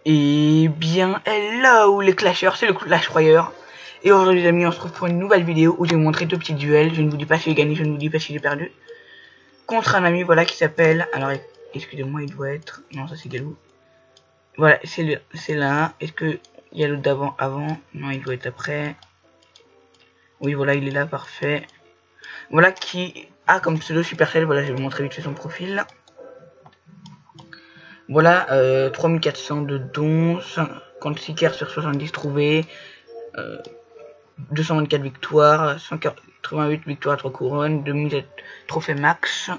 Et bien, hello les clashers, c'est le Clash Royale. Et aujourd'hui les amis, on se retrouve pour une nouvelle vidéo où je vais vous montrer deux petits duels. Je ne vous dis pas si j'ai gagné, je ne vous dis pas si j'ai perdu. Contre un ami, voilà, qui s'appelle... Alors, excusez-moi, il doit être... Non, ça c'est Galou. Voilà, c'est là. Est-ce que il y a l'autre d'avant? Non, il doit être après. Oui, voilà, il est là, parfait. Voilà, qui a comme pseudo Supercell. Voilà, je vais vous montrer vite fait son profil. Voilà, 3400 de dons, 56 cœurs sur 70 trouvés, 224 victoires, 188 victoires à 3 couronnes, 2000 trophées max,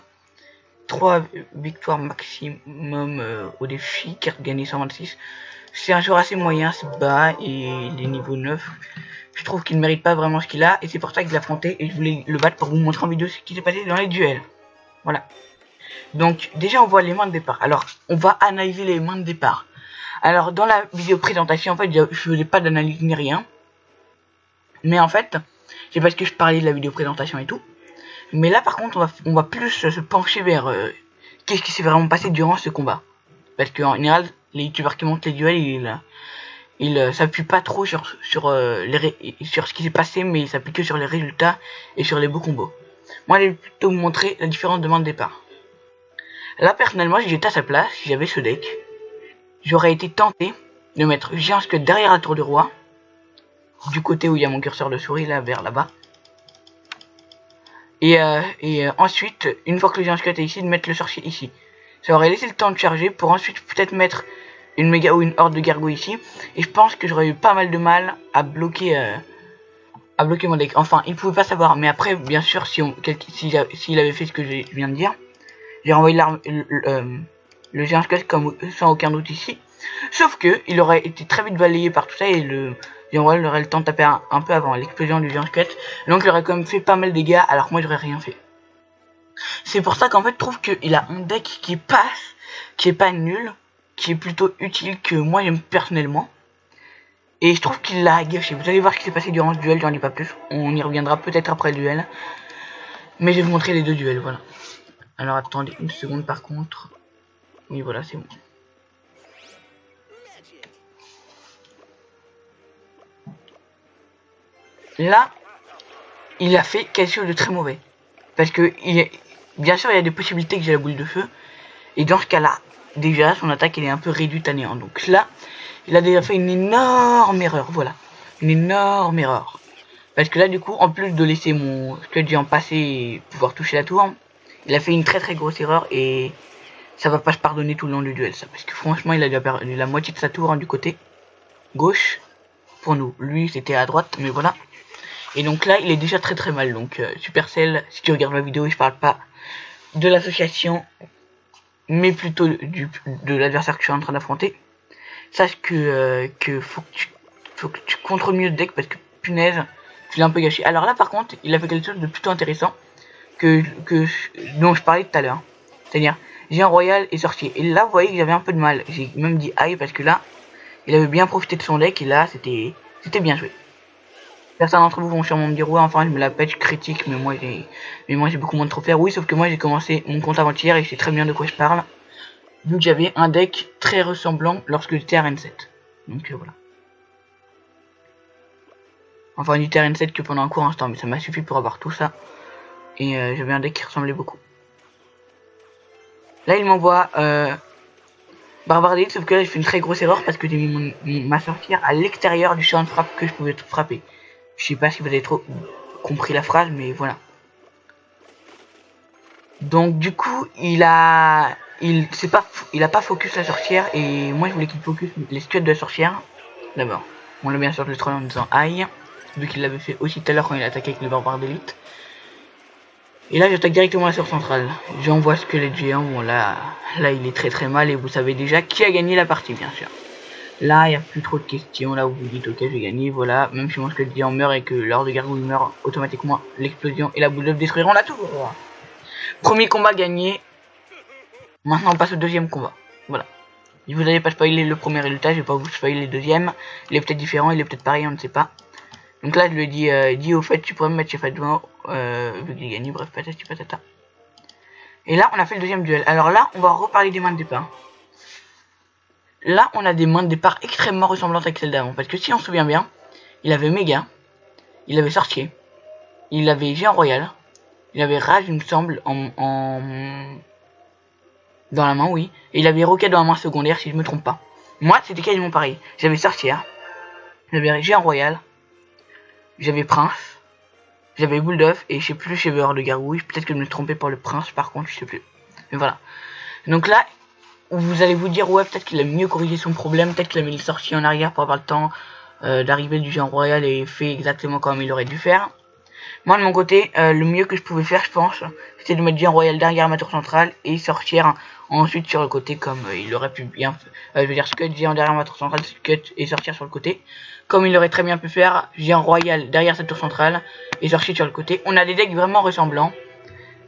3 victoires maximum au défi, carte gagnée 126. C'est un joueur assez moyen, c'est bas et il est niveau 9. Je trouve qu'il ne mérite pas vraiment ce qu'il a et c'est pour ça que je l'ai affronté et je voulais le battre pour vous montrer en vidéo ce qui s'est passé dans les duels. Voilà. Donc déjà on voit les mains de départ. Alors on va analyser les mains de départ. Alors dans la vidéo présentation en fait je faisais pas d'analyse ni rien. Mais en fait c'est parce que je parlais de la vidéo présentation et tout. Mais là par contre on va plus se pencher vers qu'est-ce qui s'est vraiment passé durant ce combat. Parce qu'en général les youtubeurs qui montent les duels ils s'appuient pas trop sur ce qui s'est passé, mais ils s'appuient que sur les résultats et sur les beaux combos. Moi je vais plutôt vous montrer la différence de main de départ. Là, personnellement, si j'étais à sa place, si j'avais ce deck, j'aurais été tenté de mettre Géant Squelette derrière la tour du roi, du côté où il y a mon curseur de souris, là, vers là-bas. Et ensuite, une fois que le Géant Squelette est ici, de mettre le sorcier ici. Ça aurait laissé le temps de charger pour ensuite peut-être mettre une méga ou une horde de gargouilles ici. Et je pense que j'aurais eu pas mal de mal à bloquer mon deck. Enfin, il pouvait pas savoir, mais après, bien sûr, s'il avait fait ce que je viens de dire, j'ai renvoyé le Géant Squelette comme sans aucun doute ici. Sauf que il aurait été très vite balayé par tout ça et le Géant Royal aurait le temps de taper un peu avant l'explosion du Géant Squelette. Donc il aurait quand même fait pas mal de dégâts alors que moi j'aurais rien fait. C'est pour ça qu'en fait je trouve qu'il a un deck qui est pas nul, qui est plutôt utile, que moi j'aime personnellement. Et je trouve qu'il l'a gâché. Vous allez voir ce qui s'est passé durant ce duel, j'en dis pas plus. On y reviendra peut-être après le duel. Mais je vais vous montrer les deux duels, voilà. Alors attendez une seconde par contre. Oui voilà, c'est bon. Là, il a fait quelque chose de très mauvais. Parce que, bien sûr, il y a des possibilités que j'ai la boule de feu. Et dans ce cas-là, déjà, son attaque, elle est un peu réduite à néant. Donc là, il a déjà fait une énorme erreur. Voilà. Une énorme erreur. Parce que là, du coup, en plus de laisser mon squelette géant passer et pouvoir toucher la tour, il a fait une très très grosse erreur. Et ça va pas se pardonner tout le long du duel, ça. Parce que franchement, il a déjà perdu la moitié de sa tour du côté gauche. Pour nous. Lui, c'était à droite, mais voilà. Et donc là, il est déjà très très mal. Donc Supercell, si tu regardes ma vidéo, je parle pas de l'association, mais plutôt de l'adversaire que je suis en train d'affronter. Sache que faut que tu contrôles mieux le deck parce que punaise, tu l'as un peu gâché. Alors là, par contre, il a fait quelque chose de plutôt intéressant dont je parlais tout à l'heure. C'est-à-dire, j'ai un royal et sorcier. Et là, vous voyez que j'avais un peu de mal. J'ai même dit aïe parce que là, il avait bien profité de son deck et là, c'était bien joué. Certains d'entre vous vont sûrement me dire ouais enfin je me la pète, je critique, mais moi j'ai beaucoup moins de trophées. Oui, sauf que moi j'ai commencé mon compte avant-hier et je sais très bien de quoi je parle, vu que j'avais un deck très ressemblant lorsque j'étais à RN7. Donc voilà. Enfin j'étais à RN7 que pendant un court instant, mais ça m'a suffi pour avoir tout ça. Et j'avais un deck qui ressemblait beaucoup. Là il m'envoie Barbare d'élite, sauf que là j'ai fait une très grosse erreur parce que j'ai mis ma sorcière à l'extérieur du champ de frappe que je pouvais frapper. Je sais pas si vous avez trop compris la phrase, mais voilà. Donc du coup, il a pas focus la sorcière et moi je voulais qu'il focus les squelettes de la sorcière. D'abord, on l'a bien sûr le troll en disant aïe, vu qu'il l'avait fait aussi tout à l'heure quand il attaquait avec le barbare d'élite. Et là j'attaque directement la source centrale. J'envoie squelette géant. Bon là il est très très mal et vous savez déjà qui a gagné la partie bien sûr. Là, il n'y a plus trop de questions. Là, où vous dites, ok, j'ai gagné, voilà. Même si mon squelette géant meurt et que l'ordre de gargouille meurt, automatiquement, l'explosion et la boule d'œuf détruiront la tour. Premier combat gagné. Maintenant, on passe au deuxième combat. Voilà. Si vous n'avez pas spoilé le premier résultat, je vais pas vous spoiler le deuxième. Il est peut-être différent, il est peut-être pareil, on ne sait pas. Donc là, je lui ai dit au fait, tu pourrais me mettre chef adjoint, vu que j'ai gagné, bref, patati patata. Et là, on a fait le deuxième duel. Alors là, on va reparler des mains de départ. là, on a des moyens de départ extrêmement ressemblantes avec celles d'avant. Parce que si on se souvient bien, il avait Méga, il avait Sorcier, il avait Géant Royal, il avait Rage, il me semble, dans la main, oui. Et il avait Rocket dans la main secondaire, si je me trompe pas. Moi, c'était quasiment pareil. J'avais Sorcière, j'avais Géant Royal, j'avais Prince, j'avais Boule d'œuf, et je sais plus, j'avais Hors de Gargouille. Peut-être que je me trompais pour le Prince, par contre, je sais plus. Mais voilà. Donc là, vous allez vous dire, ouais, peut-être qu'il a mieux corrigé son problème, peut-être qu'il a mis le sorcier en arrière pour avoir le temps d'arriver du Géant Royal et fait exactement comme il aurait dû faire. Moi, de mon côté, le mieux que je pouvais faire, je pense, c'était de mettre Géant Royal derrière ma tour centrale et sortir ensuite sur le côté comme il aurait pu bien... je veux dire, Scud Géant derrière ma tour centrale, Scud et sortir sur le côté. Comme il aurait très bien pu faire, Géant Royal derrière sa tour centrale et sortir sur le côté. On a des decks vraiment ressemblants.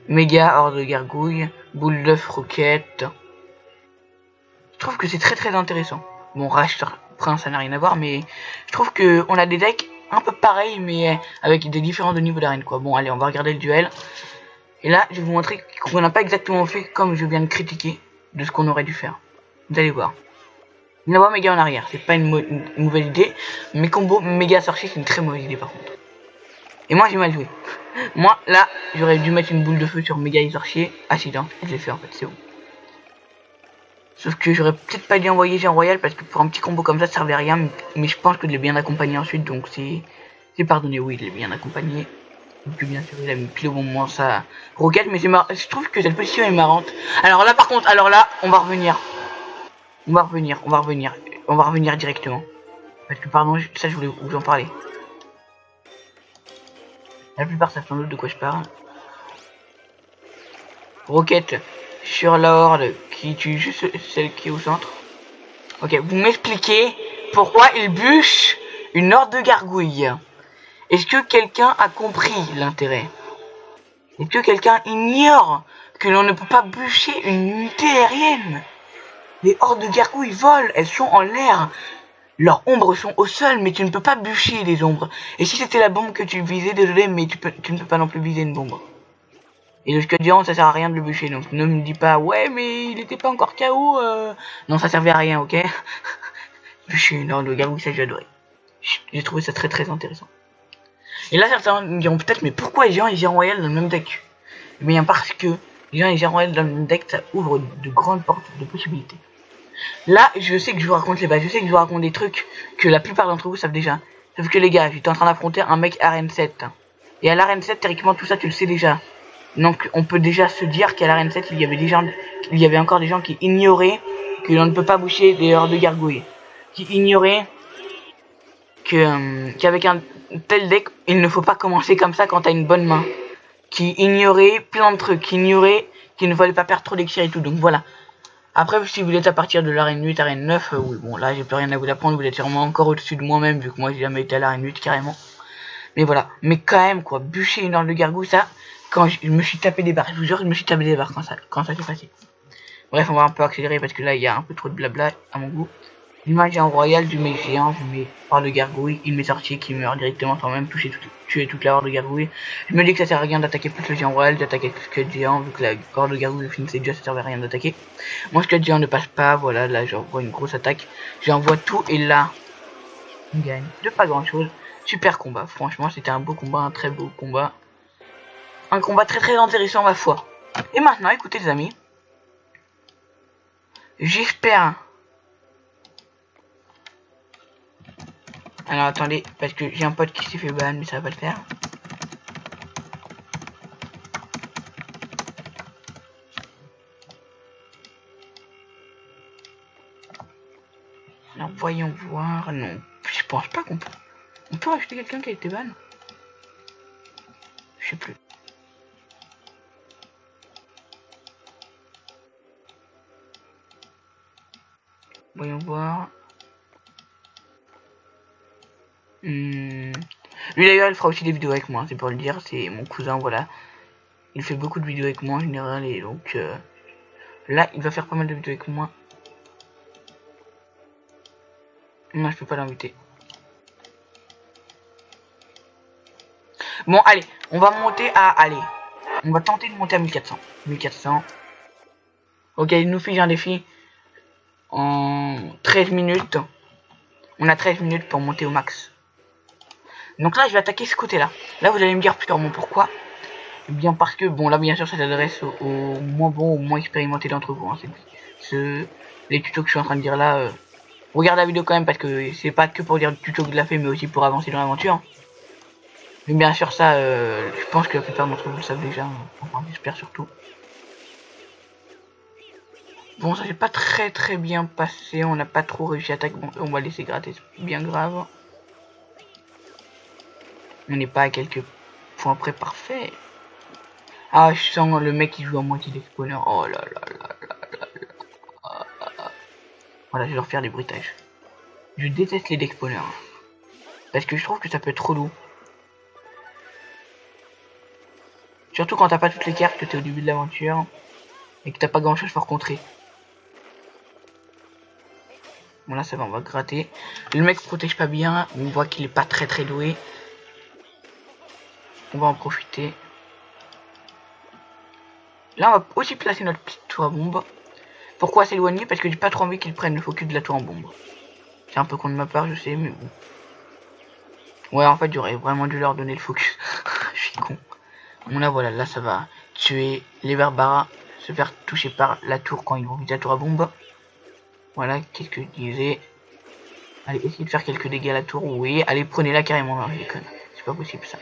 Méga, Hors de Gargouille, Boule d'œuf, Rocket... Je trouve que c'est très intéressant. Bon, Rage Prince, ça n'a rien à voir, mais je trouve que on a des decks un peu pareils, mais avec des différents de niveau d'arène, quoi. Bon, allez, on va regarder le duel. Et là, je vais vous montrer qu'on n'a pas exactement fait comme je viens de critiquer de ce qu'on aurait dû faire. Vous allez voir. Il envoie Méga en arrière, c'est pas une mauvaise idée, mais combo Méga sorcier, c'est une très mauvaise idée par contre. Et moi, j'ai mal joué. Moi, là, j'aurais dû mettre une boule de feu sur Méga et sorcier. Ah si, non, je l'ai fait en fait, c'est bon. Sauf que j'aurais peut-être pas dû envoyer Géant Royal parce que pour un petit combo comme ça servait à rien. Mais je pense que je l'ai bien accompagné ensuite, donc c'est pardonné. Oui, il est bien accompagné. Et puis bien sûr, il a mis pile au bon moment sa roquette, mais c'est marrant. Je trouve que cette position est marrante. Alors là, par contre, on va revenir. On va revenir directement. Parce que pardon, ça je voulais vous en parler. La plupart savent sans doute de quoi je parle. Roquette sur la horde qui tue juste celle qui est au centre. Ok, vous m'expliquez pourquoi il bûche une horde de gargouilles. Est-ce que quelqu'un a compris l'intérêt? Est-ce que quelqu'un ignore que l'on ne peut pas bûcher une unité aérienne? Les hordes de gargouilles volent, elles sont en l'air. Leurs ombres sont au sol, mais tu ne peux pas bûcher les ombres. Et si c'était la bombe que tu visais, désolé, mais tu ne peux pas non plus viser une bombe. Et le Scuddian, ça sert à rien de le bûcher, donc ne me dis pas, ouais, mais il était pas encore KO. Non, ça servait à rien, ok? Bûcher une horde de gargouilles, ça j'ai adoré. J'ai trouvé ça très intéressant. Et là, certains me diront peut-être, mais pourquoi Géant et Géant Royal dans le même deck? Eh bien, parce que Géant et Géant Royal dans le même deck, ça ouvre de grandes portes de possibilités. Là, je sais que je vous raconte les bases, je sais que je vous raconte des trucs que la plupart d'entre vous savent déjà. Sauf que les gars, j'étais en train d'affronter un mec arène 7. Et à l'arène 7, théoriquement, tout ça, tu le sais déjà. Donc, on peut déjà se dire qu'à l'arène 7, il y avait encore des gens qui ignoraient que l'on ne peut pas boucher des hordes de gargouilles. Qui ignoraient qu'avec un tel deck, il ne faut pas commencer comme ça quand t'as une bonne main. Qui ignorait plein de trucs, qui ignorait qu'il ne fallait pas perdre trop d'exir et tout, donc voilà. Après, si vous êtes à partir de l'arène 8, arène 9, oui, bon, là, j'ai plus rien à vous apprendre, vous êtes sûrement encore au-dessus de moi-même, vu que moi, j'ai jamais été à l'arène 8, carrément. Mais voilà, mais quand même, quoi, bûcher une horde de gargouilles, ça, quand je me suis tapé des barres, je vous jure, je me suis tapé des barres quand ça s'est passé. Bref, on va un peu accélérer, parce que là, il y a un peu trop de blabla, à mon goût. L'image en royal du mec géant, je mets horde de gargouille, il m'est sorti qui meurt directement sans même tuer toute la horde de gargouille. Je me dis que ça sert à rien d'attaquer plus le géant royal, d'attaquer que le géant, vu que la horde de gargouille finissait déjà, ça servait à rien d'attaquer. Moi, ce que le géant ne passe pas, voilà, là j'envoie une grosse attaque, j'envoie tout et là, on gagne de pas grand chose. Super combat, franchement, c'était un beau combat, un très beau combat. Un combat très intéressant, ma foi. Et maintenant, écoutez les amis, j'espère... Alors attendez, parce que j'ai un pote qui s'est fait ban, mais ça va pas le faire. Alors voyons voir, non. Je pense pas qu'on peut... On peut rajouter quelqu'un qui a été ban? Je sais plus. Voyons voir. Lui d'ailleurs il fera aussi des vidéos avec moi, c'est pour le dire, c'est mon cousin, voilà. Il fait beaucoup de vidéos avec moi en général et donc là il va faire pas mal de vidéos avec moi. Non, je peux pas l'inviter. Bon allez, on va monter à... Allez, on va tenter de monter à 1400. 1400. Ok, il nous fige un défi. en 13 minutes. On a 13 minutes pour monter au max. Donc là, je vais attaquer ce côté-là. Là, vous allez me dire plus tard pourquoi. Eh bien parce que, bon, là, bien sûr, ça s'adresse aux moins bons, aux moins expérimentés d'entre vous. Hein. Les tutos que je suis en train de dire là, regarde la vidéo quand même parce que c'est pas que pour dire le tuto que je l'ai fait, mais aussi pour avancer dans l'aventure. Mais bien sûr, ça, je pense que la plupart d'entre vous le savent déjà. Enfin, j'espère surtout. Bon, ça s'est pas très bien passé. On n'a pas trop réussi à attaquer. Bon, on va laisser gratter, c'est bien grave. On n'est pas à quelques points près parfait. Ah, je sens le mec qui joue à moitié d'exponeur. Oh là là là là là là. Voilà, je vais leur faire des bruitages. Je déteste les dexponeurs. Parce que je trouve que ça peut être trop lourd. Surtout quand t'as pas toutes les cartes, que t'es au début de l'aventure. Et que t'as pas grand chose pour contrer. Bon là ça va, on va gratter. Le mec protège pas bien. On voit qu'il est pas très doué. On va en profiter. Là on va aussi placer notre petite tour à bombe. Pourquoi s'éloigner? Parce que j'ai pas trop envie qu'ils prennent le focus de la tour en bombe. C'est un peu con de ma part, je sais, mais bon. Ouais, en fait, j'aurais vraiment dû leur donner le focus. Je suis con. Bon, là, voilà, là, ça va tuer les Barbaras, se faire toucher par la tour quand ils vont viser la tour à bombe. Voilà, qu'est-ce que je disais? Allez, essayez de faire quelques dégâts à la tour. Oui, allez, prenez-la carrément. Non, je déconne. C'est pas possible, ça.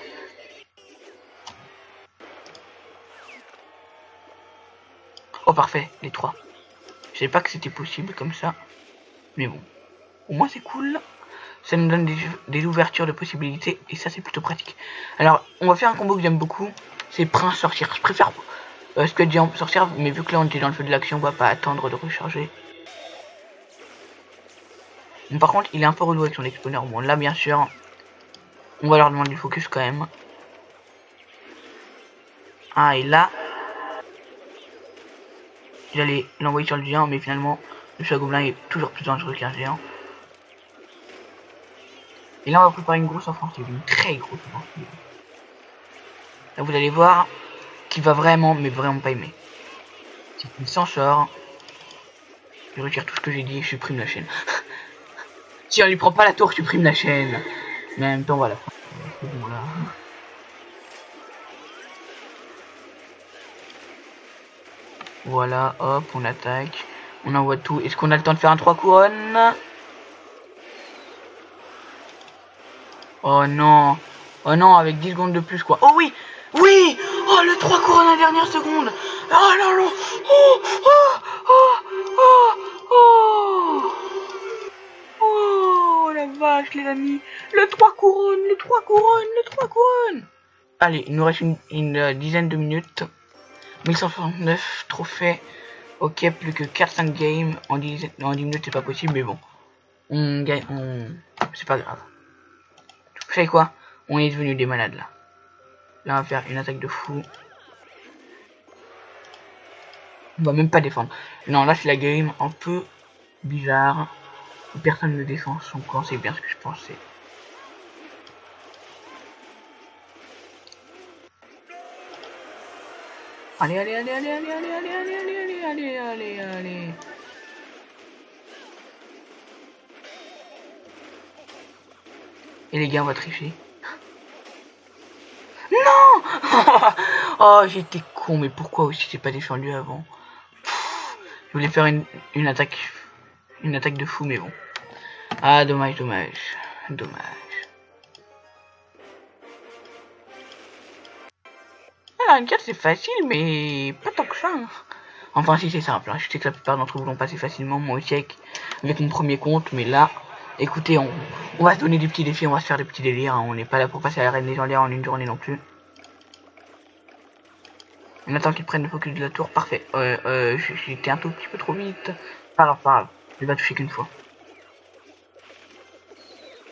Oh, parfait, les 3. Je savais pas que c'était possible comme ça. Mais bon. Au moins, c'est cool. Ça nous donne des ouvertures de possibilités. Et ça, c'est plutôt pratique. Alors, on va faire un combo que j'aime beaucoup. C'est Prince Sorcière. Je préfère Squid Giant Sorcière. Mais vu que là, on était dans le feu de l'action, on va pas attendre de recharger. Bon, par contre, il est un peu relou avec son exponeur. Bon, là, bien sûr, on va leur demander du focus quand même. Ah, et là, j'allais l'envoyer sur le géant, mais finalement, le chat gobelin est toujours plus dangereux qu'un géant. Et là, on va préparer une grosse offensive, une très grosse offensive. Là, vous allez voir qu'il va vraiment, mais vraiment pas aimer. Si il s'en sort, je retire tout ce que j'ai dit et je supprime la chaîne. Si on lui prend pas la tour, je supprime la chaîne. Mais en même temps, voilà. C'est bon, là. Voilà, hop, on attaque. On envoie tout. Est-ce qu'on a le temps de faire un 3 couronnes? Oh non. Oh non, avec 10 secondes de plus, quoi. Oh oui. Oui. Oh, le 3 couronnes à la dernière seconde. Oh là là. Oh, oh, oh, oh, oh. Oh, la vache, les amis. Le 3 couronnes, le 3 couronnes, le 3 couronnes. Allez, il nous reste une dizaine de minutes. 1169 trophées. Ok, plus que 4-5 games. En 10 minutes, c'est pas possible, mais bon. On gagne, c'est pas grave. Vous savez quoi? On est devenu des malades, là. Là, on va faire une attaque de fou. On va même pas défendre. Non, là, c'est la game un peu bizarre. Personne ne défend son camp, c'est bien ce que je pensais. Allez, allez, allez, allez, allez, allez, allez, allez, allez, allez, allez, allez. Et les gars, on va tricher. Non. Oh, j'étais con, mais pourquoi aussi j'ai pas défendu avant? Je voulais faire une attaque de fou, mais bon. Ah, dommage, dommage, dommage. Ah, une carte c'est facile, mais pas tant que ça. Hein. Enfin, si c'est simple. Hein. Je sais que la plupart d'entre vous l'ont passé facilement, moi aussi avec mon premier compte, mais là, écoutez, on va se donner des petits défis, on va se faire des petits délires. Hein. On n'est pas là pour passer à la reine légendaire en une journée non plus. On attend qu'ils prennent le focus de la tour, parfait. J'étais un tout petit peu trop vite. Pas grave, pas grave. Il va toucher qu'une fois.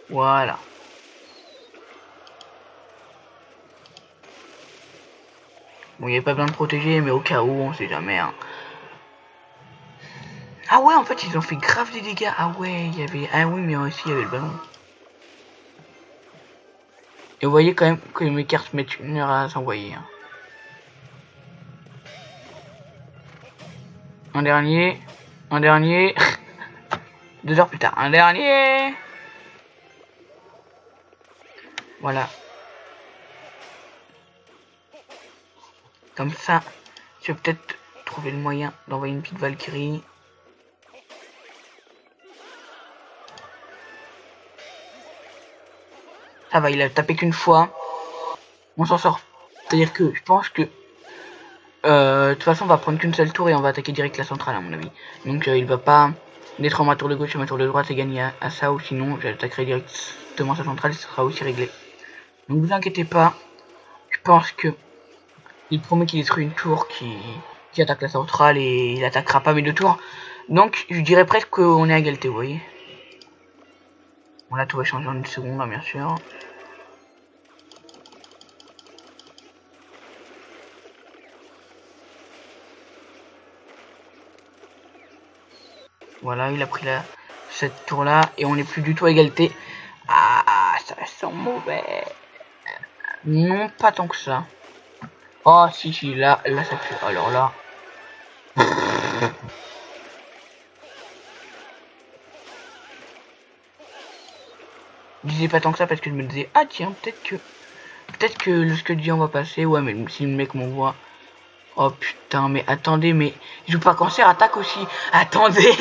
Voilà. Bon, il n'y avait pas besoin de protéger, mais au cas où, on sait jamais. Hein. Ah ouais, en fait, ils ont fait grave des dégâts. Ah ouais, il y avait... Ah oui, mais aussi, il y avait le ballon. Et vous voyez quand même que mes cartes mettent une heure à s'envoyer. Hein. Un dernier. 2 heures plus tard. Un dernier. Voilà. Comme ça, je vais peut-être trouver le moyen d'envoyer une petite Valkyrie. Ça va, il a tapé qu'une fois. On s'en sort. C'est-à-dire que je pense que de toute façon on va prendre qu'une seule tour et on va attaquer direct la centrale à mon avis. Donc il va pas d'être en ma tour de gauche et ma tour de droite et gagner à ça, ou sinon j'attaquerai directement sa centrale et ça sera aussi réglé. Donc vous inquiétez pas, je pense que il promet qu'il détruit une tour qui attaque la centrale et il attaquera pas mes 2 tours. Donc je dirais presque qu'on est à égalité, vous voyez. Bon là tout va changer en une seconde, hein, bien sûr. Voilà, il a pris cette tour là et on n'est plus du tout à égalité. Ah, ça sent mauvais. Non, pas tant que ça. Oh, si, là ça pue. Alors là. Je disais pas tant que ça parce que je me disais, ah tiens, peut-être que le Scud Géant va passer. Ouais, mais si le mec m'envoie. Oh putain, mais attendez, mais je joue pas cancer, attaque aussi. Attendez,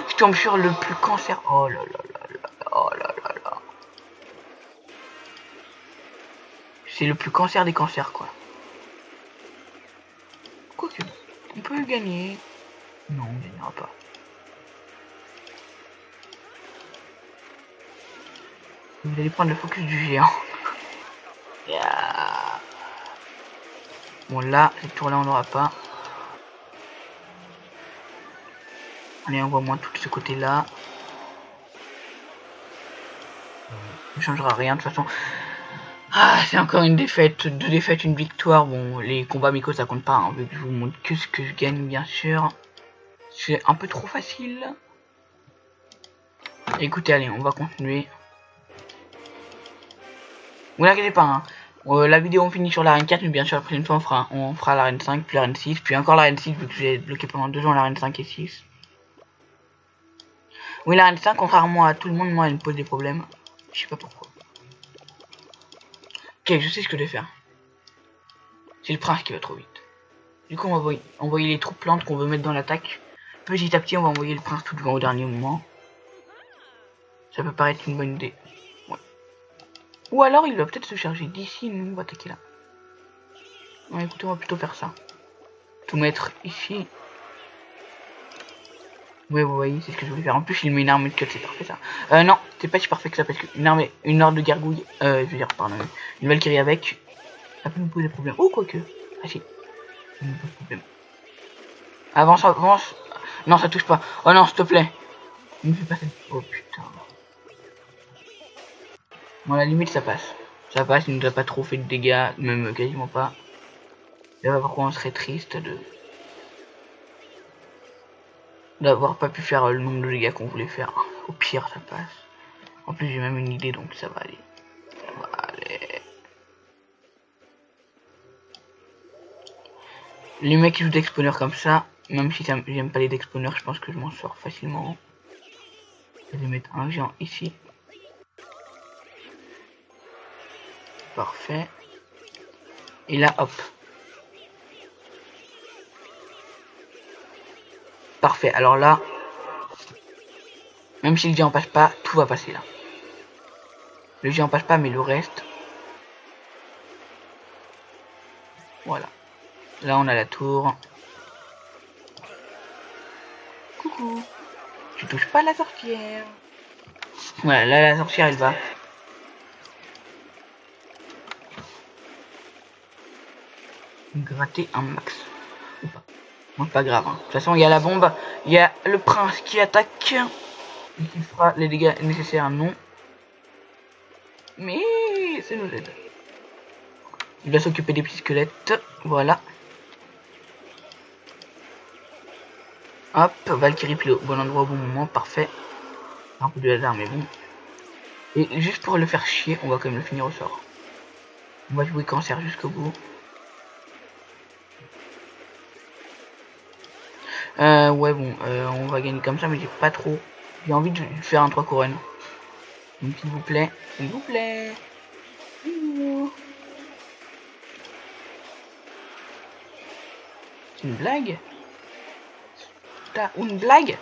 je tombe sur le plus cancer. Oh là là là là, oh là là là. C'est le plus cancer des cancers, quoi. Quoique, on peut gagner. Non, on gagnera pas. Vous allez prendre le focus du géant. Yeah. Bon là, cette tour là on n'aura pas. Allez, envoie-moi tout ce côté là. Ça ne changera rien de toute façon. Ah, c'est encore une défaite, 2 défaites, une victoire. Bon, les combats amicaux ça compte pas, hein, vu que je vous montre que ce que je gagne bien sûr. C'est un peu trop facile. Écoutez, allez, on va continuer. Vous inquiétez pas, hein. La vidéo on finit sur l'arène 4, mais bien sûr la prochaine fois on fera l'arène 5, puis l'arène 6, puis encore l'arène 6 vu que j'ai bloqué pendant 2 ans l'arène 5 et 6. Oui, l'arène 5, contrairement à tout le monde, moi elle me pose des problèmes. Je sais pas pourquoi. Ok, je sais ce que je vais faire. C'est le prince qui va trop vite. Du coup on va envoyer les troupes plantes qu'on veut mettre dans l'attaque. Petit à petit on va envoyer le prince tout devant au dernier moment. Ça peut paraître une bonne idée. Ouais. Ou alors il va peut-être se charger d'ici, nous on va attaquer là. Ouais, écoutez, on va plutôt faire ça. Tout mettre ici. Ouais, vous voyez, c'est ce que je voulais faire. En plus, il met une armée de cut, c'est parfait ça. Non, c'est pas si parfait que ça, parce une horde de gargouilles, je veux dire, pardon, une Valkyrie avec, ça peut nous poser problème. Oh, quoique. Ah si, ça nous pose problème. Avance, avance. Non, ça touche pas. Oh non, s'il te plaît. Ne me fais pas ça. Oh putain. Bon, à la limite, ça passe. Ça passe, il nous a pas trop fait de dégâts, même quasiment pas. Et là, pourquoi on serait triste d'avoir pas pu faire le nombre de dégâts qu'on voulait faire. Au pire, ça passe. En plus, j'ai même une idée, donc ça va aller. Ça va aller. Les mecs qui jouent d'exponers comme ça, même si j'aime pas les d'exponers, je pense que je m'en sors facilement. Je vais mettre un géant ici. Parfait. Et là, hop. Parfait. Alors là, même si le géant passe pas, tout va passer là. Le géant passe pas, mais le reste. Voilà. Là, on a la tour. Coucou. Tu touches pas la sorcière. Voilà, là, la sorcière, elle va. Gratter un max. Ou pas. Bon, pas grave. Hein. De toute façon, il y a la bombe. Il y a le prince qui attaque. Et qui fera les dégâts nécessaires, non. Mais ça nous aide. Il va s'occuper des petits squelettes. Voilà. Hop, Valkyrie pile au bon endroit au bon moment. Parfait. Un peu de hasard, mais bon. Et juste pour le faire chier, on va quand même le finir au sort. On va jouer cancer jusqu'au bout. Ouais, bon, on va gagner comme ça, mais j'ai pas trop J'ai envie de faire un 3 couronnes. Donc s'il vous plaît, s'il vous plaît. C'est une blague? T'as une blague?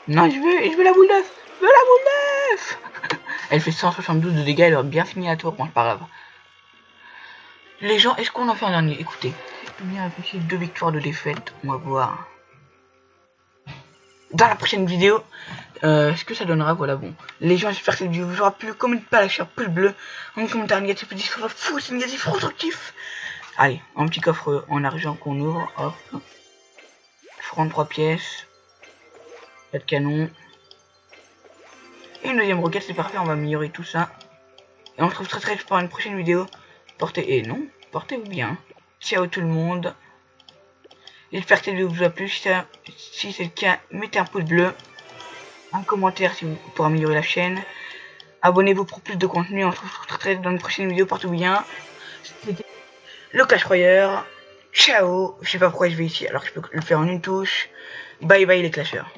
Non, je veux la boule d'œuf. Je veux la boule d'œuf. Elle fait 172 de dégâts, elle aurait bien fini la tour, bon c'est pas grave. Les gens, est-ce qu'on en fait un dernier? Écoutez, je peux bien afficher 2 victoires de défaite, on va voir. Dans la prochaine vidéo, ce que ça donnera, voilà, bon. Les gens, j'espère que cette vidéo vous aura plu. Commentez pas, lâchez un pouce bleu, un commentaire négatif, dis que fou, c'est négatif, constructif. Allez, un petit coffre en argent qu'on ouvre, hop. 33 pièces. 4 canons. Et une deuxième roquette, c'est parfait, on va améliorer tout ça. Et on se retrouve très vite pour une prochaine vidéo. Portez-vous bien. Ciao tout le monde. J'espère que cette vidéo vous a plu. Si c'est le cas, mettez un pouce bleu, un commentaire pour améliorer la chaîne. Abonnez-vous pour plus de contenu. On se retrouve très vite dans une prochaine vidéo. Portez-vous bien. C'était le Clash Royale. Ciao. Je sais pas pourquoi je vais ici alors que je peux le faire en une touche. Bye bye les clasheurs.